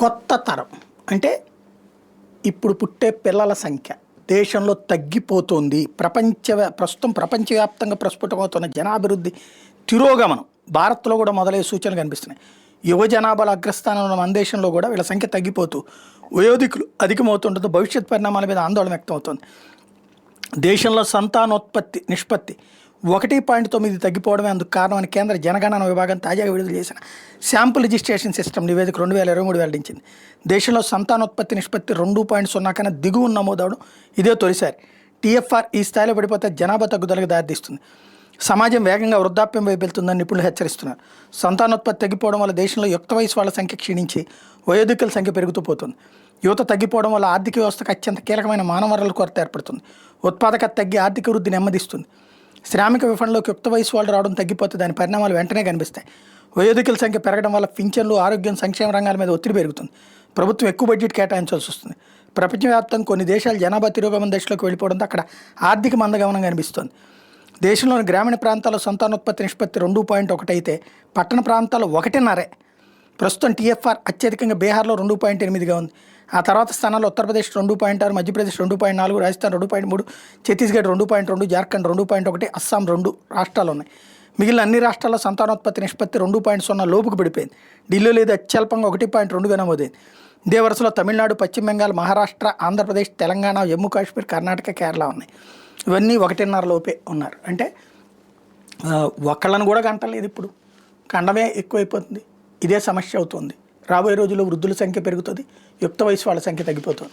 కొత్త తరం అంటే ఇప్పుడు పుట్టే పిల్లల సంఖ్య దేశంలో తగ్గిపోతుంది. ప్రస్తుతం ప్రపంచవ్యాప్తంగా ప్రస్ఫుటమవుతున్న జనాభివృద్ధి తిరోగమనం భారత్లో కూడా మొదలయ్యే సూచనలు కనిపిస్తున్నాయి. యువ జనాభాల అగ్రస్థానంలో ఉన్న మన దేశంలో కూడా వీళ్ళ సంఖ్య తగ్గిపోతూ వయోధికులు అధికమవుతుండటంతో భవిష్యత్ పరిణామాల మీద ఆందోళన వ్యక్తమవుతుంది. దేశంలో సంతానోత్పత్తి నిష్పత్తి 1.9 తగ్గిపోవడమే అందుకు కారణమని కేంద్ర జనగణన విభాగం తాజాగా విడుదల చేసిన శాంపుల్ రిజిస్ట్రేషన్ సిస్టమ్ నివేదిక 2023 వెల్లడించింది. దేశంలో సంతానోత్పత్తి నిష్పత్తి 2.0 కన్నా దిగువ నమోదవడం ఇదే తొలిసారి. టీఎఫ్ఆర్ ఈ స్థాయిలో పడిపోతే జనాభా తగ్గుదలకు దారితీస్తుంది. సమాజం వేగంగా వృద్ధాప్యం వైపు వెళ్తుందని నిపుణులు హెచ్చరిస్తున్నారు. సంతానోత్పత్తి తగ్గిపోవడం వల్ల దేశంలో యుక్త వయసు వాళ్ళ సంఖ్య క్షీణించి వయోధికుల సంఖ్య పెరుగుతూ పోతుంది. యువత తగ్గిపోవడం వల్ల ఆర్థిక వ్యవస్థకు అత్యంత కీలకమైన మానవ వనరుల కొరత ఏర్పడుతుంది. ఉత్పాదకత తగ్గి ఆర్థిక వృద్ధి నెమ్మదిస్తుంది. శ్రామిక విఫణంలోకి యుక్త వయసు వాళ్ళు రావడం తగ్గిపోతే దాని పరిణామాలు వెంటనే కనిపిస్తాయి. వయోధికుల సంఖ్య పెరగడం వల్ల పింఛన్లు, ఆరోగ్యం, సంక్షేమ రంగాల మీద ఒత్తిడి పెరుగుతుంది. ప్రభుత్వం ఎక్కువ బడ్జెట్ కేటాయించాల్సి వస్తుంది. ప్రపంచవ్యాప్తంగా కొన్ని దేశాలు జనాభా తిరోగమన దశలోకి వెళ్ళిపోవడంతో అక్కడ ఆర్థిక మందగమనం కనిపిస్తుంది. దేశంలోని గ్రామీణ ప్రాంతాల్లో సంతానోత్పత్తి నిష్పత్తి 2.1 అయితే పట్టణ ప్రాంతాల్లో 1.5. ప్రస్తుతం టీఎఫ్ఆర్ అత్యధికంగా బీహార్లో 2.8గా ఉంది. ఆ తర్వాత స్థానాల్లో ఉత్తరప్రదేశ్ 2.6, మధ్యప్రదేశ్ 2.4, రాజస్థాన్ 2.3, ఛత్తీస్గఢ్ 2.2, జార్ఖండ్ 2.1, అస్సాం 2 రాష్ట్రాలు ఉన్నాయి. మిగిలిన అన్ని రాష్ట్రాల్లో సంతానోత్పత్తి నిష్పత్తి 2.0 లోపుకు పడిపోయింది. ఢిల్లీలో లేదా అత్యల్పంగా 1.2గా నమోదైంది. ఇదే వరుసలో తమిళనాడు, పశ్చిమ బెంగాల్, మహారాష్ట్ర, ఆంధ్రప్రదేశ్, తెలంగాణ, జమ్మూ కాశ్మీర్, కర్ణాటక, కేరళ ఉన్నాయి. ఇవన్నీ 1.5 లోపే ఉన్నారు. అంటే ఒకళ్ళని కూడా కంటలేదు. ఇప్పుడు కండమే ఎక్కువైపోతుంది. ఇదే సమస్య అవుతుంది. రాబోయే రోజుల్లో వృద్ధుల సంఖ్య పెరుగుతుంది, యుక్త వయసు వాళ్ళ సంఖ్య తగ్గిపోతుంది.